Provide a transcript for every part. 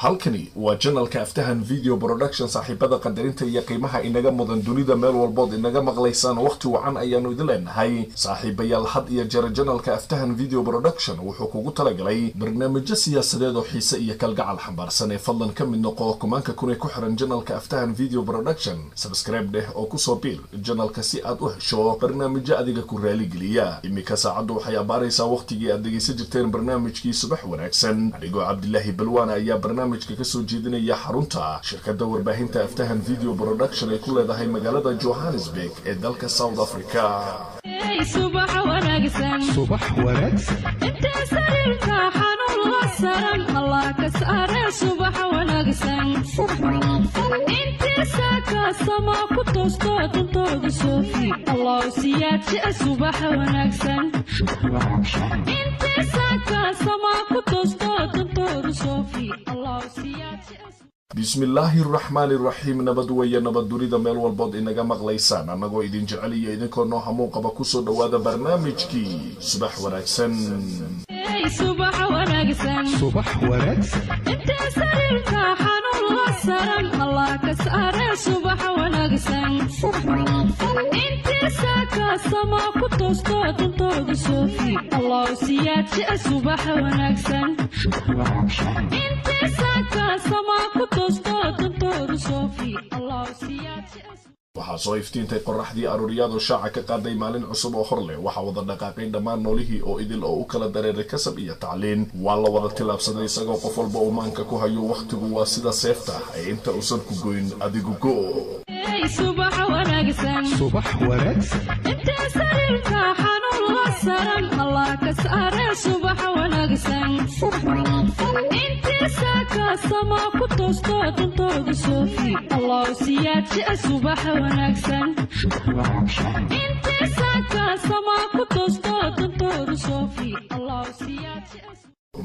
halkani waa channelka Aftahan Video Production saaxiibada qadarinta iyo qiimaha inaga mudan dunida meel walbood inaga maqlaysaan waqti wacan ayaanu idin leenahay saaxiibayaal had iyo jeer channelka Aftahan Video Production wuxuu kugu talagalay barnaamijyo siyaasadeed oo xiiso iyo kalgacal xambaarsan ee fadlan ka mid noqo kumanka kun ee ku xiran channelka Aftahan Video Production subscribe dheh oo ku soo biir channelka si aad u hesho barnaamijyo adiga ku raali geliya imika saacadu waxay abaaraysaa waqtigii aad dhageysan jirteen barnaamijkii subax wanaagsan anigoo Cabdillaahi Balwaan ayaa barnaamijka ka soo jeedinaya xarunta shirkadda warbaahinta Aftahan Video Production ee ku leedahay magaalada Johannesburg ee dalka South Africa. subax wanaagsan inta sarirka xanuun la saran Allah ka saare subax wanaagsan inta saaka sama ku toosto tuntooda soofi Allah siyaadsi subax wanaagsan inta saaka sama ku toosto tuntooda soofi Allah siyaadsi bismillaahi الرحمن الرحيم nabad weeye nabad durida meel walbood inaga maqlaysaan anagoo idin jecel iyo idinkoo noo hamuun qaba ku soo dhawaada barnaamijkii subax wanaagsan subax wanaagsan inta sarirka xanuun la saran Allah ka saare subax wanaagsan inta saaka sama ku toosto tuntooda soofi Allah siyaadsi subax wanaagsan inta saaka sama ku toosto tuntooda soofi Allah siyaadsi waxaa soo iftiintay qorraxdii arooriyadu shaaca ka qaaday maalin cusub oo hor leh waxa wada dhaqaaqay dhammaan noolihii oo idil oo u kala dareeray kasab iyo tacliin waa la wada tilaabsaday isagoo qof walba uu maanka ku hayo waqtigu waa sida seefta ay inta uusan ku goyn adigu go subax wanaagsan inta sarirka xanuun la saran Allah ka saare subax wanaagsan inta saaka sama ku toosto tuntooda soofi Allah siyaadsi subax wanaagsan inta saaka sama ku toosto tuntooda soofi Allah siyaadsi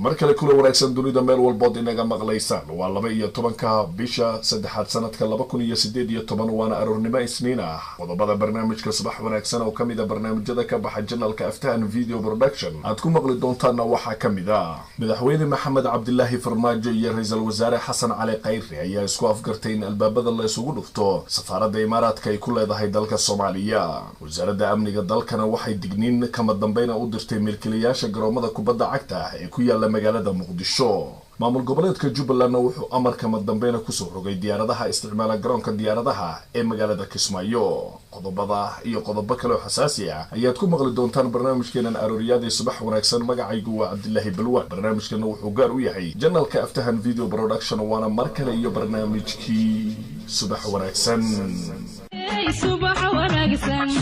mar kale kula wanaagsan dunida meel walbood inaga maqlaysaan waa 12 bisha saddexaad sanadka 2018 waana aroornimo isniin ah qodobada barnaamijka subax wanaagsan oo kamid ah barnaamijyada ka baxa channelka Aftahan Video Production aad ku maqli doontaan waxa kamid ah madaxweyne Maxamed Cabdillaahi Farmaajo iyo ra'iisul wasaare Xasan Cali Khayri ayaa isku afgartay in albaabada la isugu dhufto safaaradda Imaaraadka ay ku leedahay dalka Soomaaliya wasaaradda amniga dalkana waxay digniin kama dambayna u dirtay milkiilayaasha garoomada kubadda cagta ee ku yaala magaalada Muqdisho maamul goboleedka Jubbaland wuxuu amar kama dambayna ku soo rogay diyaaradaha isticmaala garoonka diyaaradaha ee magaalada Kismaayo qodobada iyo qodobo kale oo xasaasi ah ayaad ku maqli doontaan barnaamijkeenan arooriyada subax wanaagsan magacaygu waa Cabdillaahi Balwaan barnaamijkana wuxuu gaar u yahay channelka Aftahan Video Production waana mar kale iyo barnaamijkii subax wanaagsan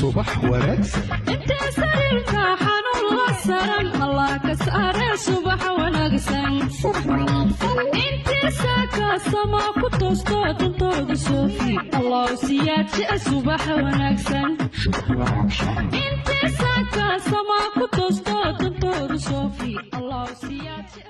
subax wanaagsan inta sarirka xanuun la saran Allah ka saare subax wanaagsan inta saaka sama ku toosto tuntooda soofi Allah siyaadsi subax wanaagsan inta saaka sama ku toosto tuntooda soofi Allah siyaadsi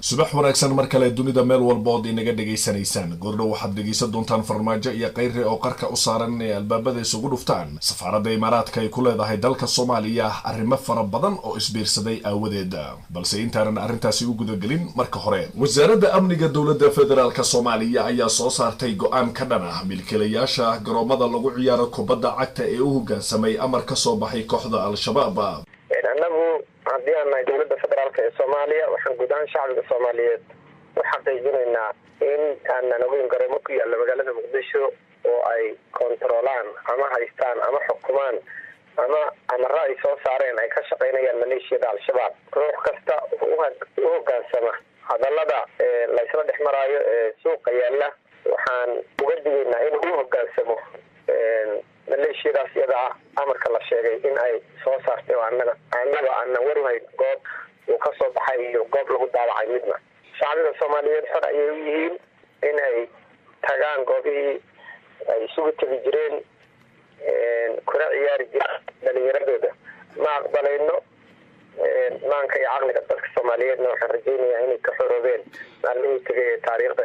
subax wanaagsan mar kale dunida meel walbood inaga dhageysanaysaan goordhow waxaad dhageysan doontaan Farmaajo iyo Khayri oo qarka u saaran ee albaabada isugu dhuftaan safaaradda Imaaraadka ay ku leedahay dalka Soomaaliya arrimo fara badan oo isbiirsaday aawadeed balse intaanan arrintaasi u gudagelin marka hore wasaaradda amniga dawladda federaalka Soomaaliya ayaa soo saartay go'aan ka dhan ah milkiilayaasha garoomada lagu ciyaaro kubadda cagta ee u hoggaansamay amar ka soo baxay kooxda Al-Shabaab haddii aan nahay dowladda federaalka ee Soomaaliya waxaan gudahaan shacbiga Soomaaliyeed u xaqiijinaynaa in aanan ogeyn garoomo ku yaalla magaalada Muqdisho oo ay kontroolaan ama haystaan ama xukumaan ama amarro ay soo saareen ay ka shaqaynayaan maleeshiyada Al-Shabaab ruux kasta u hoggaansama hadallada la isla dhex maraayo ee suuqa yaalla waxaan uga digaynaa in uu hoggaansamo maleeshiyadaas iyada ah amarka la sheegay in ay soo saartay oo annaga aanan waruhayn goob uu ka soo baxay iyo goob lagu daabacay midna shacbiga Soomaaliyeed xor ayay u yihiin in ay tagaan goobihii ay isugu tegi jireen kuna ciyaari jireen dhalinyaradooda ma aqbalayno maanka iyo caqliga dadka Soomaaliyeedna waxaan rajaynayaa inay ka xoroobeen maalmihii tagay taariikhda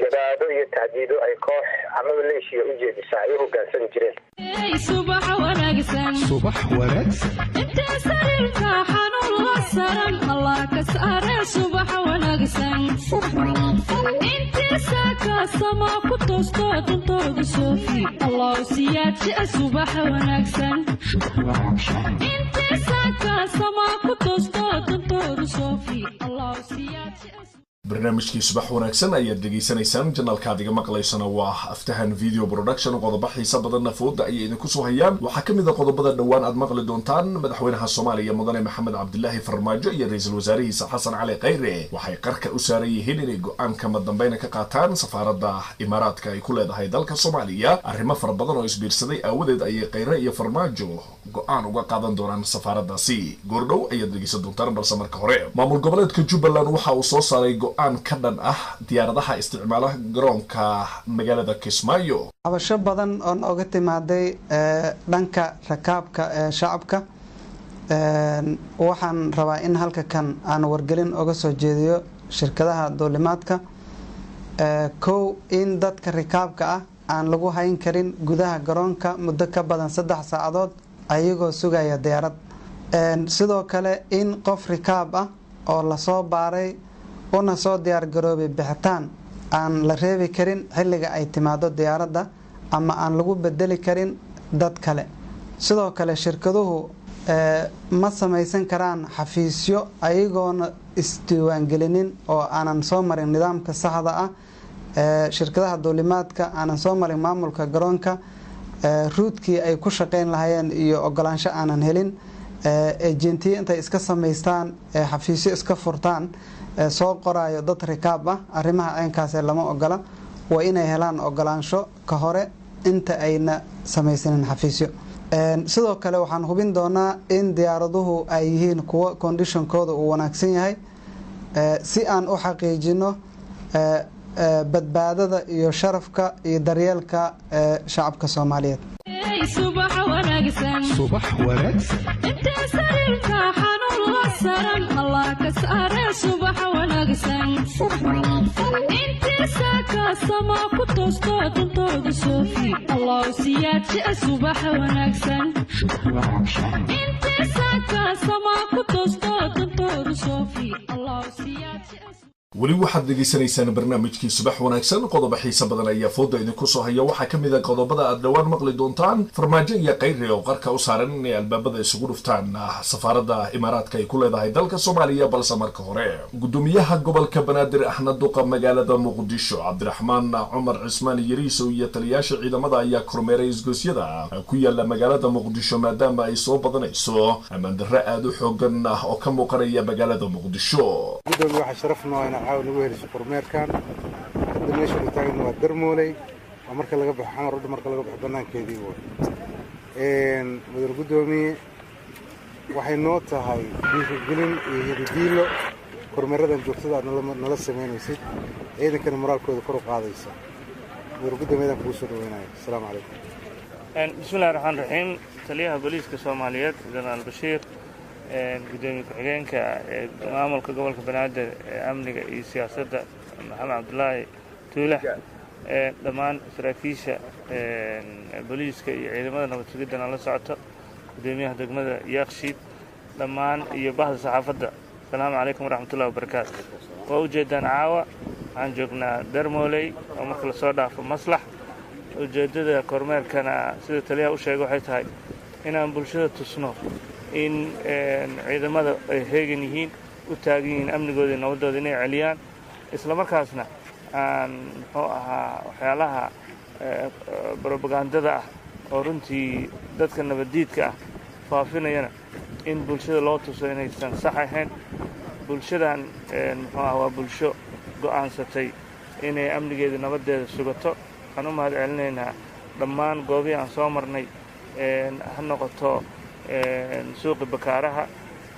jadaado iyo tahdiido ay koox ama maleeshiya u jeedisay ay hoggaansan jireen subax wanaagsan inta sarirka xanuun la saran Allah الله كسارة صبح ونقسم انت ساكا سما كتوستو تنطرق صوفي الله سياتي صبح ونقسم انت ساكا سما كتوستو تنطرق صوفي الله سياتي barnaamijkii subax wanaagsan ayaad degeysanaysaan janalka adiga maqlaysana waa aftahan video production qodobo xiisa badanna fooda ayay idinku soo hayaan waxaa ka mid ah qodobada dhawaan aad maqli doontaan madaxweynaha Soomaaliya mudane Maxamed Cabdullaahi Farmaajo iyo ra'iisul wasaarihiisa Xasan Cali Khayre waxay qarka u saaran yihiin inay go'aan kama dambayna ka qaataan safaaradda Imaaraadka ay ku leedahay dalka Soomaaliya arrimo fara badan oo isbiirsaday aawadeed ayay Khayre iyo Farmaajo go'aan uga qaadan doonaan safaaraddaasi goordhow ayaad dhegeysan doontaan balse marka hore maamul goboleedka Jubbaland waxa uu soo saaray go'aan ka dhan ah diyaaradaha isticmaalaha garoonka magaalada Kismaayo cabasho badan oo nooga timaaday dhanka rakaabka ee shacabka waxaan rabaa in halka kan aan wargelin uga soo jeediyo shirkadaha duulimaadka kow in dadka rakaabka ah aan lagu hayn karin gudaha garoonka muddo ka badan 3 saacadood ayagoo sugaya diyaarad sidoo kale in qof rakaab ah oo la soo baaray una soo diyaar garoobay bixitaan aan la reebi karin xilliga ay timaado diyaaradda ama aan lagu bedeli karin dad kale sidoo kale shirkaduhu ma samaysan karaan xafiisyo ayagoona isdiiwaangelinin oo aanan soo marin nidaamka saxda ah shirkadaha duulimaadka aanan soo marin maamulka garoonka ruudkii ay ku shaqayn lahaayeen iyo ogolaansho aanan helin ejentiye intay iska samaystaan xafiisyo iska furtaan soo qoraayo dad rikaab ah arrimaha aynkaas lama ogola waa inay helaan ogolaansho ka hore inta ayna samaysanin xafiisyo sidoo kale waxaan hubin doonaa in diyaaraduhu ay yihiin kuwa conditionkooda uu wanaagsan yahay si aan u xaqiijino badbaadada iyo sharafka iyo daryeelka shacabka Soomaaliyeed صباح ونقسم صباح ونقسم انت سريرك حنون وسرم الله كسارة صباح ونقسم انت ساكا سما كتوستو تنطرق صوفي الله سياتي صباح ونقسم انت ساكا سما كتوستو تنطرق صوفي الله سياتي weli waxaad degeysanaysaan barnaamijkii subax wanaagsan qodobo xiisa badan ayaa fooda idinku soo haya waxaa ka mid ah qodobada aad dhawaan maqli doontaan Farmaajo iyo Khayre oo qarka u saaran inay albaabada isugu dhuftaan safaaradda Imaaraadka ay ku leedahay dalka Soomaaliya balse marka hore gudoomiyaha gobolka Banaadir Axmed Duqa magaalada Muqdisho Cabdiraxmaan Cumar Cismaan Yariiso iyo taliyaasha ciidamada ayaa kormeeray isgoosyada ku yaala magaalada Muqdisho maadaama ay soo badanayso amaan darro aad u xoogan oo ka muuqanaya magaalada Muqdisho gudoomiyaha sharafnaa عاون وهري سوبرماركت كان دمشق تاعنا ودرمولي ومركز لقى بحمر ود مركز لقى بحبنان كذي هو إن مدير قدومي waxay noo tahay dhiirigelin iyo hiddiilo kormeerada joogtada nala sameynaysid ciidanka moraalkooda kor u qaadaysa muddo gudameedan ku soo dhaweynay assalaamu calaykum bismillaahir rahmaanir rahiim taliyaha booliiska Soomaaliyeed General Bashiir gudoomiye ku-xigeenka maamulka gobolka Banaadir amniga iyo siyaasadda Maxamed Cabdullaahi Tuulax dhammaan saraakiisha booliiska iyo ciidamada nabad sugidda la socota gudoomiyaha degmada Yaaqshiid dhammaan iyo bahda saxaafadda assalaamu calaykum waraxmatullaahi wabarakaatuh waa ujeedaan caawa aan joognaa Darmooley oo marka la soo dhaafo maslax ujeedada kormeerkana sida taliyaha u sheegay waxay tahay inaan bulshada tusno in ciidamada ay heegan yihiin u taagan yihiin amnigooda iyo nabadooda inay celiyaan isla markaasna aan muxuu ahaa waxyaalaha propagandada ah oo runtii dadka nabadiidka ah faafinayana in bulshada loo tuso inaysan sax ahayn bulshadan muxuu ahaa waa bulsho go'aansatay inay amnigeeda nabadeeda sugato waxaan u mahad celinaynaa dhammaan goobihii aan soo marnay ha noqoto suuqi bakaaraha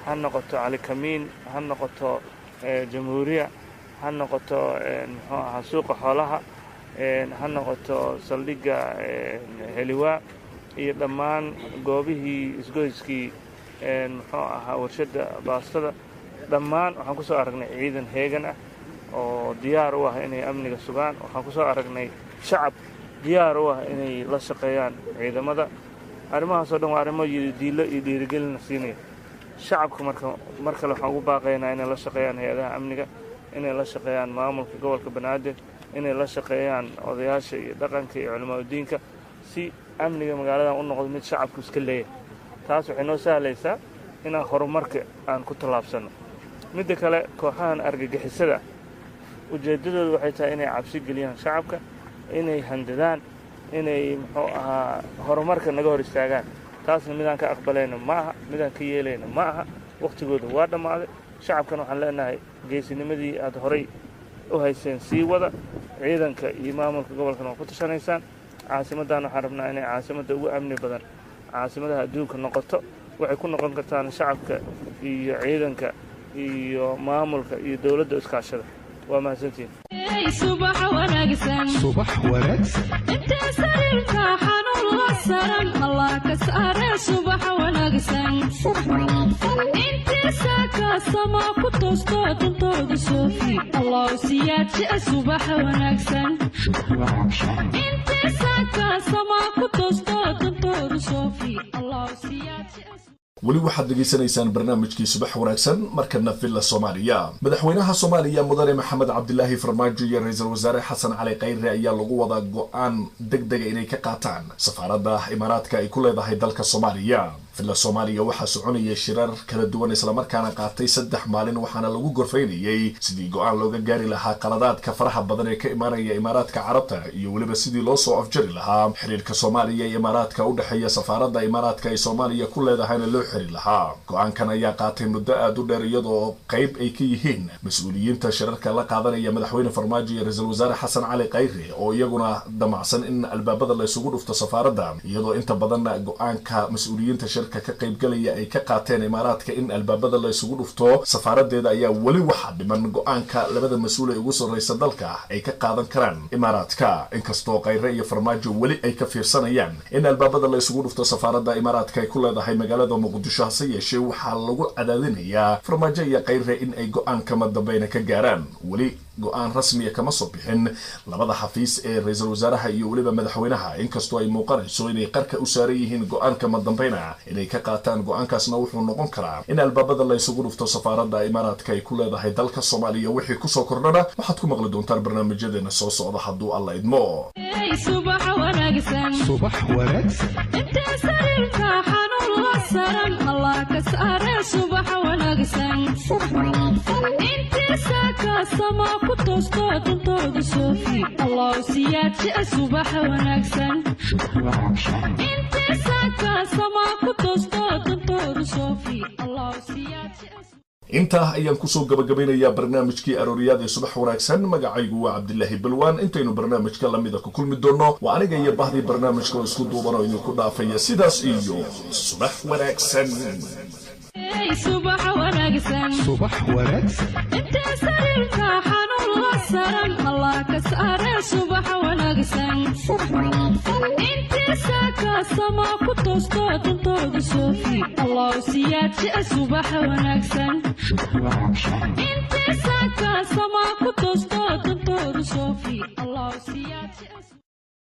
ha noqoto cali kamiin ha noqoto jamhuuriya ha noqoto muxuu ahaa suuqa xoolaha ha noqoto saldhigga heliwaa iyo dhammaan goobihii isgoyskii muxuu ahaa warshadda baastada dhammaan waxaan ku soo aragnay ciidan heegan ah oo diyaar u ah inay amniga sugaan waxaan ku soo aragnay shacab diyaar u ah inay la shaqeeyaan ciidamada arrimahaasoo dhan waa arrimo diilo iyo dhiirigelin siinaya shacabka mar kale waxaan ugu baaqaynaa inay la shaqeeyaan hay-adaha amniga, inay la shaqeeyaan maamulka gobolka banaadir, inay la shaqeeyaan odayaasha iyo dhaqanka iyo culimmada diinka si amniga magaaladan u noqdo mid shacabku iska leeyahay. taas waxay noo sahlaysaa inaan horumarka aan ku tallaabsanno. midda kale, kooxahan argagixisada ujeeddadoodu waxay tahay inay cabsi geliyaan shacabka, inay handadaan, inay muxuu ahaa horumarka naga hor istaagaan. taasna midaan ka aqbalayna ma aha, midaan ka yeelayna ma aha. wakhtigooda waa dhammaaday. shacabkana waxaan leenahay geesinimadii aad horay u hayseen sii wada. ciidanka iyo maamulka gobolkana waa ku tashanaysaan. caasimaddan waxaan rabnaa inay caasimadda ugu amni badan caasimadaha adduunka noqoto. waxay ku noqon kartaan shacabka iyo ciidanka iyo maamulka iyo dowladda iskaashada. waa mahadsantiin. subax wanaagsan inta sariirka xanuun la saran allah ka saare. subax wanaagsan inta saaka sama ku toosto duntooda soofi allah siyaadsi. subax wanaagsan inta saaka sama ku toosto duntooda soofi allah siyaadsi. weli waxaad degeysanaysaan barnaamijkii subax wanaagsan markana villa Soomaaliya. madaxweynaha Soomaaliya mudane Maxamed Cabdilaahi Farmaajo iyo ra'iisul wasaare Xasan Cali Khayre ayaa lagu wadaa go'aan degdeg inay ka qaataan safaaradda Imaaraadka ay ku leedahay dalka Soomaaliya. villa Soomaaliya waxaa soconayay shirar kala duwan isla markaana qaatay 3 maalin waxaana lagu gorfaynayay sidii go'aan looga gaari lahaa qaladaadka faraha badan ee ka imaanaya Imaaraadka Carabta iyo waliba sidii loo soo afjari lahaa xiriirka Soomaaliya iyo Imaaraadka u dhaxeeya safaaradda Imaaraadka ay Soomaaliya ku leedahay loo xiri lahaa. go'aankan ayaa qaatay muddo aad u dheer iyadoo qayb ay ka yihiin mas'uuliyiinta shirarka la qaadanaya madaxweyne Farmaajo iyo ra'iisul wasaare Xasan Cali Khayre oo iyaguna damacsan in albaabada la isugu dhufto safaaradda, iyadoo inta badan go'aanka mas'uuliyiinta ka qaybgalaya ay ka qaateen Imaaraadka in albaabada la isugu dhufto safaaradeeda ayaa wali waxa dhiman go'aanka labada mas'uul ee ugu sarreeyay dalka ay ka qaadan karaan Imaaraadka. inkastoo Khayre iyo Farmaajo wali ay ka fiirsanayaan in albaabada la isugu dhufto safaaradda Imaaraadka ay ku leedahay magaalada Muqdisho, hase yeeshee waxaa lagu cadaadinayaa Farmaajo iyo Khayre in ay go'aanka madambayna ka gaaraan. wali go'aan rasmi ah kama soo bixin labada xafiis ee ra'iisul wasaaraha iyo waliba madaxweynaha, inkastoo ay muuqanayso inay qarka u saaran yihiin go'aanka madambayna inay ka qaataan. go'aankaasna wuxuu noqon karaa in albaabada la isugu dhufto safaaradda Imaaraadka ay ku leedahay dalka Soomaaliya. wixii ku soo kordhana waxaad ku maqli doontaan barnaamijyadeena soo socda hadduu alla idmo. subax wanaagsan inta sariirka xanuun la saran allah ka saare. subax wanaagsan inta saaka sama ku toosto duntooda soofi allah siyaadsi. subax wanaagsan inta saaka sama ku toosto duntooda soofi allah siyaadsi. intaa ayaan kusoo gabagabaynayaa barnaamijkii arooriyaad ee subax wanaagsan. magacaygu waa Cabdilaahi Balwaan. intaynu barnaamijka lamida ku kulmi doono waa aniga iyo bahdii barnaamijka oo isku duuban oo idinku dhaafaya sidaas iyo subax wanaagsan. subax wanaagsan inta sariirka xanuun la saran allah ka saare. subax wanaagsan inta saaka sama ku toosto duntooda soofi allah siyaadsi. subax wanaagsan inta saaka sama ku toosto duntooda soofi allah siyaadsi.